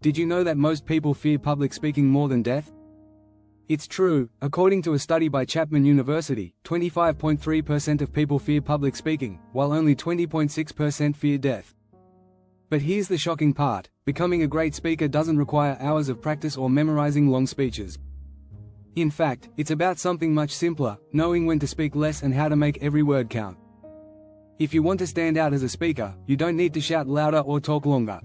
Did you know that most people fear public speaking more than death? It's true. According to a study by Chapman University, 25.3% of people fear public speaking, while only 20.6% fear death. But here's the shocking part: becoming a great speaker doesn't require hours of practice or memorizing long speeches. In fact, it's about something much simpler: knowing when to speak less and how to make every word count. If you want to stand out as a speaker, you don't need to shout louder or talk longer.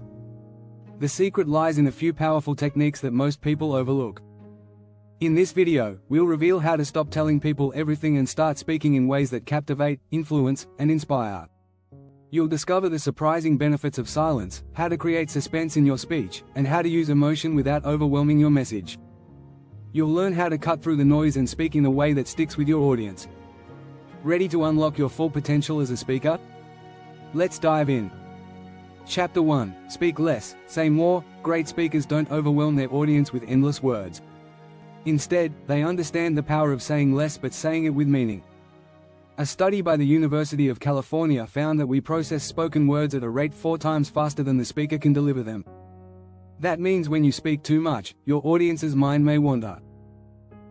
The secret lies in a few powerful techniques that most people overlook. In this video, we'll reveal how to stop telling people everything and start speaking in ways that captivate, influence, and inspire. You'll discover the surprising benefits of silence, how to create suspense in your speech, and how to use emotion without overwhelming your message. You'll learn how to cut through the noise and speak in a way that sticks with your audience. Ready to unlock your full potential as a speaker? Let's dive in. Chapter 1: Speak less, say more. Great speakers don't overwhelm their audience with endless words. Instead, they understand the power of saying less but saying it with meaning. A study by the University of California found that we process spoken words at a rate 4 times faster than the speaker can deliver them. That means when you speak too much, your audience's mind may wander.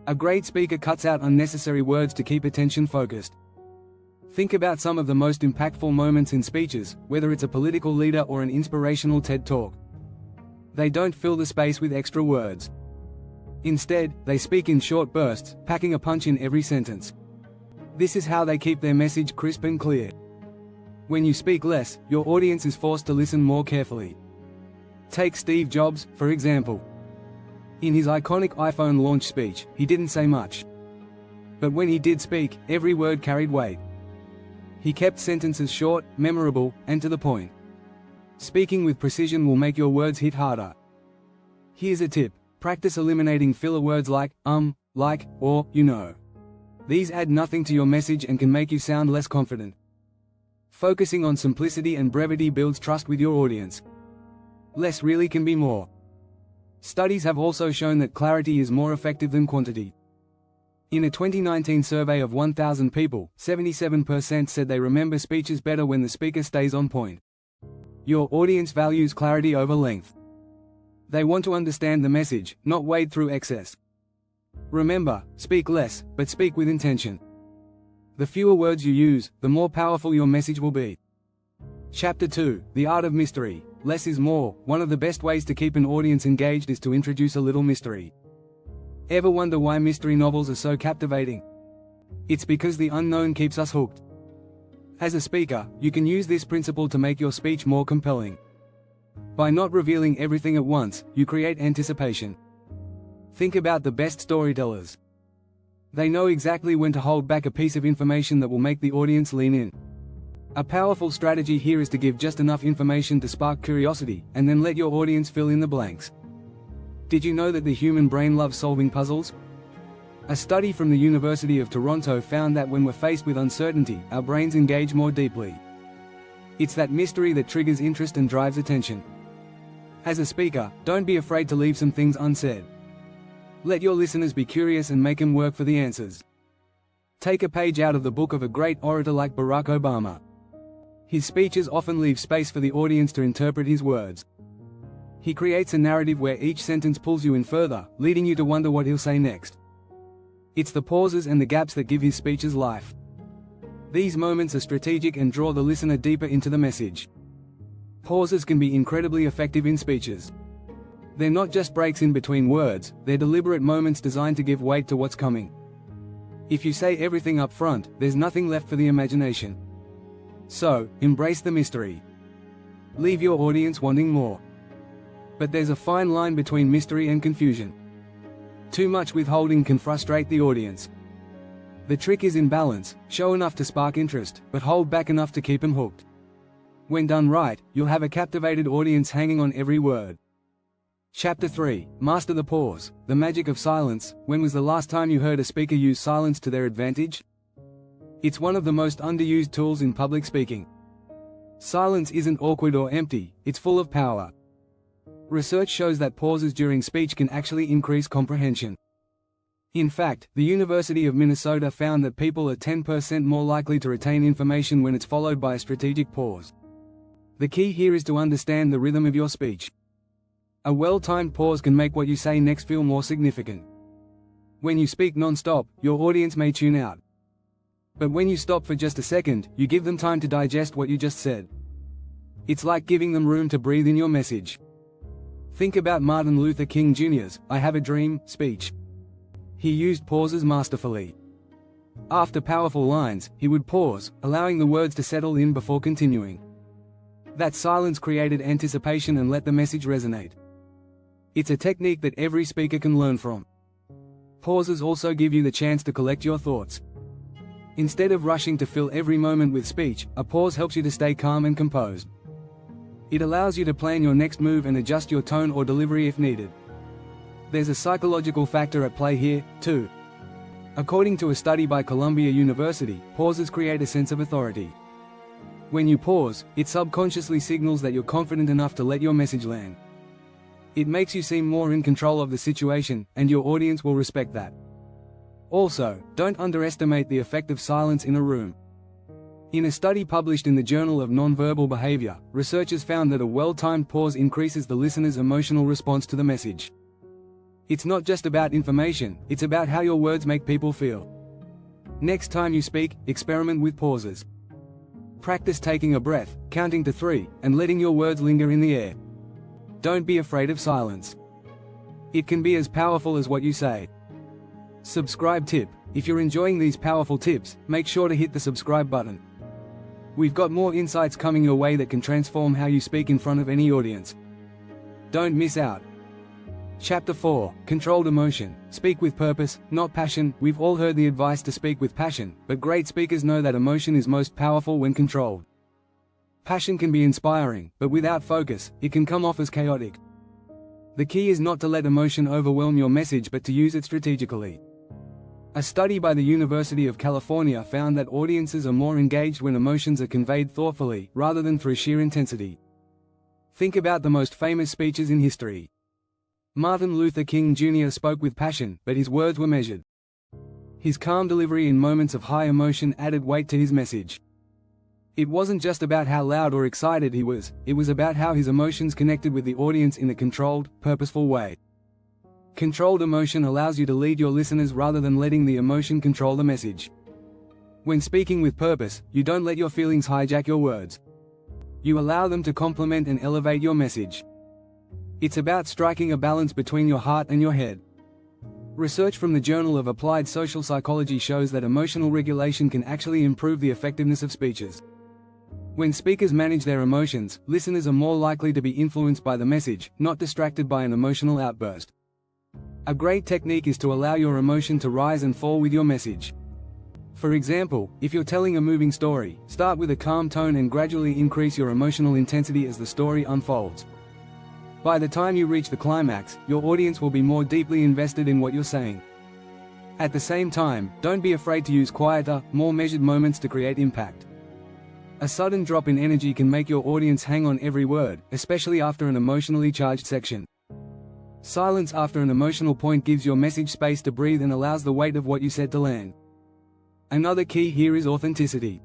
A great speaker cuts out unnecessary words to keep attention focused. Think about some of the most impactful moments in speeches, whether it's a political leader or an inspirational TED Talk. They don't fill the space with extra words. Instead, they speak in short bursts, packing a punch in every sentence. This is how they keep their message crisp and clear. When you speak less, your audience is forced to listen more carefully. Take Steve Jobs, for example. In his iconic iPhone launch speech, he didn't say much. But when he did speak, every word carried weight. He kept sentences short, memorable, and to the point. Speaking with precision will make your words hit harder. Here's a tip: practice eliminating filler words like like, or, you know. These add nothing to your message and can make you sound less confident. Focusing on simplicity and brevity builds trust with your audience. Less really can be more. Studies have also shown that clarity is more effective than quantity. In a 2019 survey of 1,000 people, 77% said they remember speeches better when the speaker stays on point. Your audience values clarity over length. They want to understand the message, not wade through excess. Remember, speak less, but speak with intention. The fewer words you use, the more powerful your message will be. Chapter 2: The Art of Mystery. Less is more. One of the best ways to keep an audience engaged is to introduce a little mystery. Ever wonder why mystery novels are so captivating? It's because the unknown keeps us hooked. As a speaker, you can use this principle to make your speech more compelling. By not revealing everything at once, you create anticipation. Think about the best storytellers. They know exactly when to hold back a piece of information that will make the audience lean in. A powerful strategy here is to give just enough information to spark curiosity, and then let your audience fill in the blanks. Did you know that the human brain loves solving puzzles? A study from the University of Toronto found that when we're faced with uncertainty, our brains engage more deeply. It's that mystery that triggers interest and drives attention. As a speaker, don't be afraid to leave some things unsaid. Let your listeners be curious and make them work for the answers. Take a page out of the book of a great orator like Barack Obama. His speeches often leave space for the audience to interpret his words. He creates a narrative where each sentence pulls you in further, leading you to wonder what he'll say next. It's the pauses and the gaps that give his speeches life. These moments are strategic and draw the listener deeper into the message. Pauses can be incredibly effective in speeches. They're not just breaks in between words, they're deliberate moments designed to give weight to what's coming. If you say everything up front, there's nothing left for the imagination. So, embrace the mystery. Leave your audience wanting more. But there's a fine line between mystery and confusion. Too much withholding can frustrate the audience. The trick is in balance: show enough to spark interest, but hold back enough to keep them hooked. When done right, you'll have a captivated audience hanging on every word. Chapter 3: Master the Pause. The magic of silence. When was the last time you heard a speaker use silence to their advantage? It's one of the most underused tools in public speaking. Silence isn't awkward or empty, it's full of power. Research shows that pauses during speech can actually increase comprehension. In fact, the University of Minnesota found that people are 10% more likely to retain information when it's followed by a strategic pause. The key here is to understand the rhythm of your speech. A well-timed pause can make what you say next feel more significant. When you speak non-stop, your audience may tune out. But when you stop for just a second, you give them time to digest what you just said. It's like giving them room to breathe in your message. Think about Martin Luther King Jr.'s "I Have a Dream" speech. He used pauses masterfully. After powerful lines, he would pause, allowing the words to settle in before continuing. That silence created anticipation and let the message resonate. It's a technique that every speaker can learn from. Pauses also give you the chance to collect your thoughts. Instead of rushing to fill every moment with speech, a pause helps you to stay calm and composed. It allows you to plan your next move and adjust your tone or delivery if needed. There's a psychological factor at play here, too. According to a study by Columbia University, pauses create a sense of authority. When you pause, it subconsciously signals that you're confident enough to let your message land. It makes you seem more in control of the situation, and your audience will respect that. Also, don't underestimate the effect of silence in a room. In a study published in the Journal of Nonverbal Behavior, researchers found that a well-timed pause increases the listener's emotional response to the message. It's not just about information, it's about how your words make people feel. Next time you speak, experiment with pauses. Practice taking a breath, counting to 3, and letting your words linger in the air. Don't be afraid of silence. It can be as powerful as what you say. Subscribe tip: if you're enjoying these powerful tips, make sure to hit the subscribe button. We've got more insights coming your way that can transform how you speak in front of any audience. Don't miss out. Chapter 4: Controlled Emotion. Speak with purpose, not passion. We've all heard the advice to speak with passion, but great speakers know that emotion is most powerful when controlled. Passion can be inspiring, but without focus, it can come off as chaotic. The key is not to let emotion overwhelm your message but to use it strategically. A study by the University of California found that audiences are more engaged when emotions are conveyed thoughtfully, rather than through sheer intensity. Think about the most famous speeches in history. Martin Luther King Jr. spoke with passion, but his words were measured. His calm delivery in moments of high emotion added weight to his message. It wasn't just about how loud or excited he was, it was about how his emotions connected with the audience in a controlled, purposeful way. Controlled emotion allows you to lead your listeners rather than letting the emotion control the message. When speaking with purpose, you don't let your feelings hijack your words. You allow them to complement and elevate your message. It's about striking a balance between your heart and your head. Research from the Journal of Applied Social Psychology shows that emotional regulation can actually improve the effectiveness of speeches. When speakers manage their emotions, listeners are more likely to be influenced by the message, not distracted by an emotional outburst. A great technique is to allow your emotion to rise and fall with your message. For example, if you're telling a moving story, start with a calm tone and gradually increase your emotional intensity as the story unfolds. By the time you reach the climax, your audience will be more deeply invested in what you're saying. At the same time, don't be afraid to use quieter, more measured moments to create impact. A sudden drop in energy can make your audience hang on every word, especially after an emotionally charged section. Silence after an emotional point gives your message space to breathe and allows the weight of what you said to land. Another key here is authenticity.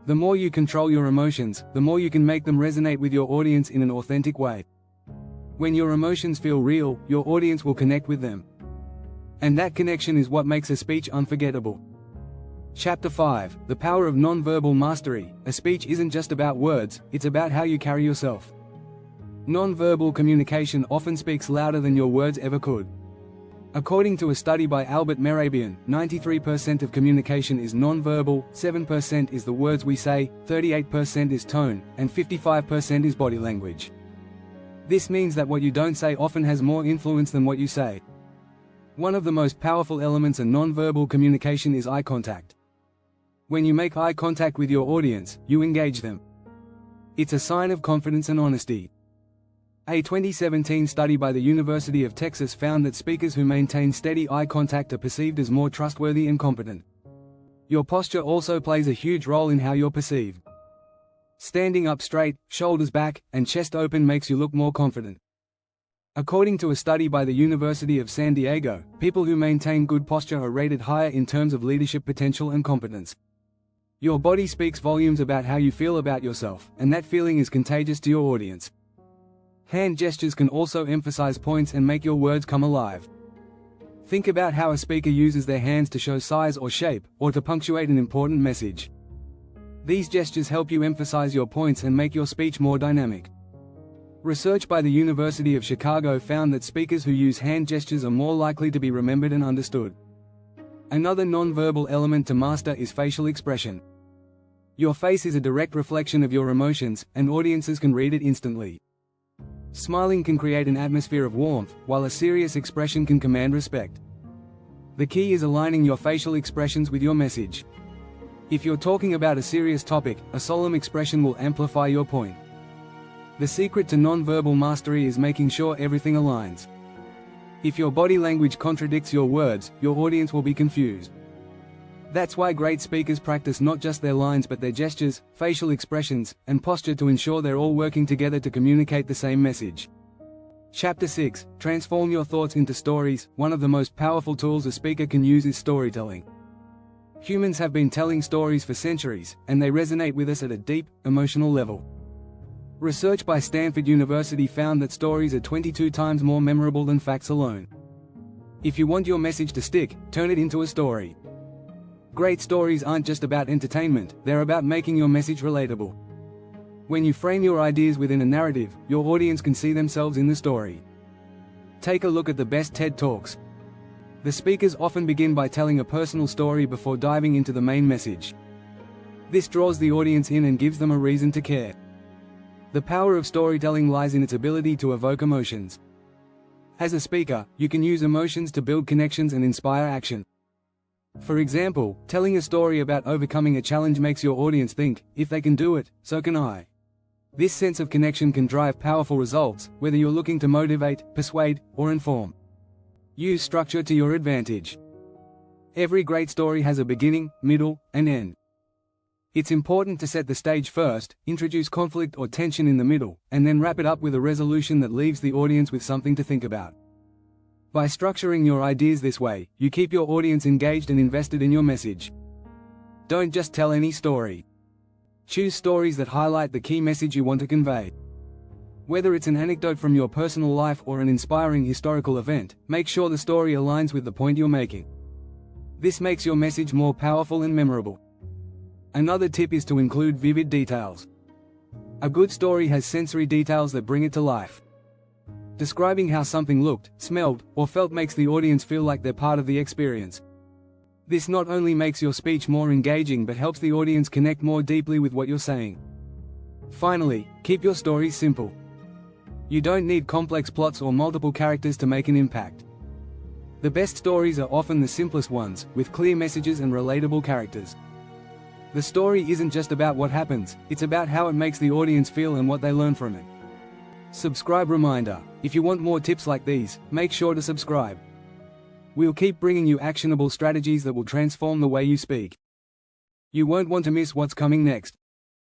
The more you control your emotions, the more you can make them resonate with your audience in an authentic way. When your emotions feel real, your audience will connect with them. And that connection is what makes a speech unforgettable. Chapter 5: The Power of Nonverbal Mastery. A speech isn't just about words, it's about how you carry yourself. Nonverbal communication often speaks louder than your words ever could. According to a study by Albert Mehrabian, 93% of communication is nonverbal, 7% is the words we say, 38% is tone, and 55% is body language. This means that what you don't say often has more influence than what you say. One of the most powerful elements in nonverbal communication is eye contact. When you make eye contact with your audience, you engage them. It's a sign of confidence and honesty. A 2017 study by the University of Texas found that speakers who maintain steady eye contact are perceived as more trustworthy and competent. Your posture also plays a huge role in how you're perceived. Standing up straight, shoulders back, and chest open makes you look more confident. According to a study by the University of San Diego, people who maintain good posture are rated higher in terms of leadership potential and competence. Your body speaks volumes about how you feel about yourself, and that feeling is contagious to your audience. Hand gestures can also emphasize points and make your words come alive. Think about how a speaker uses their hands to show size or shape, or to punctuate an important message. These gestures help you emphasize your points and make your speech more dynamic. Research by the University of Chicago found that speakers who use hand gestures are more likely to be remembered and understood. Another non-verbal element to master is facial expression. Your face is a direct reflection of your emotions, and audiences can read it instantly. Smiling can create an atmosphere of warmth, while a serious expression can command respect. The key is aligning your facial expressions with your message. If you're talking about a serious topic, a solemn expression will amplify your point. The secret to non-verbal mastery is making sure everything aligns. If your body language contradicts your words, your audience will be confused. That's why great speakers practice not just their lines but their gestures, facial expressions, and posture to ensure they're all working together to communicate the same message. Chapter 6. Transform your thoughts into stories. One of the most powerful tools a speaker can use is storytelling. Humans have been telling stories for centuries, and they resonate with us at a deep, emotional level. Research by Stanford University found that stories are 22 times more memorable than facts alone. If you want your message to stick, turn it into a story. Great stories aren't just about entertainment, they're about making your message relatable. When you frame your ideas within a narrative, your audience can see themselves in the story. Take a look at the best TED Talks. The speakers often begin by telling a personal story before diving into the main message. This draws the audience in and gives them a reason to care. The power of storytelling lies in its ability to evoke emotions. As a speaker, you can use emotions to build connections and inspire action. For example, telling a story about overcoming a challenge makes your audience think, if they can do it, so can I. This sense of connection can drive powerful results, whether you're looking to motivate, persuade, or inform. Use structure to your advantage. Every great story has a beginning, middle, and end. It's important to set the stage first, introduce conflict or tension in the middle, and then wrap it up with a resolution that leaves the audience with something to think about. By structuring your ideas this way, you keep your audience engaged and invested in your message. Don't just tell any story. Choose stories that highlight the key message you want to convey. Whether it's an anecdote from your personal life or an inspiring historical event, make sure the story aligns with the point you're making. This makes your message more powerful and memorable. Another tip is to include vivid details. A good story has sensory details that bring it to life. Describing how something looked, smelled, or felt makes the audience feel like they're part of the experience. This not only makes your speech more engaging but helps the audience connect more deeply with what you're saying. Finally, keep your stories simple. You don't need complex plots or multiple characters to make an impact. The best stories are often the simplest ones, with clear messages and relatable characters. The story isn't just about what happens, it's about how it makes the audience feel and what they learn from it. Subscribe reminder: if you want more tips like these, make sure to subscribe. We'll keep bringing you actionable strategies that will transform the way you speak. You won't want to miss what's coming next.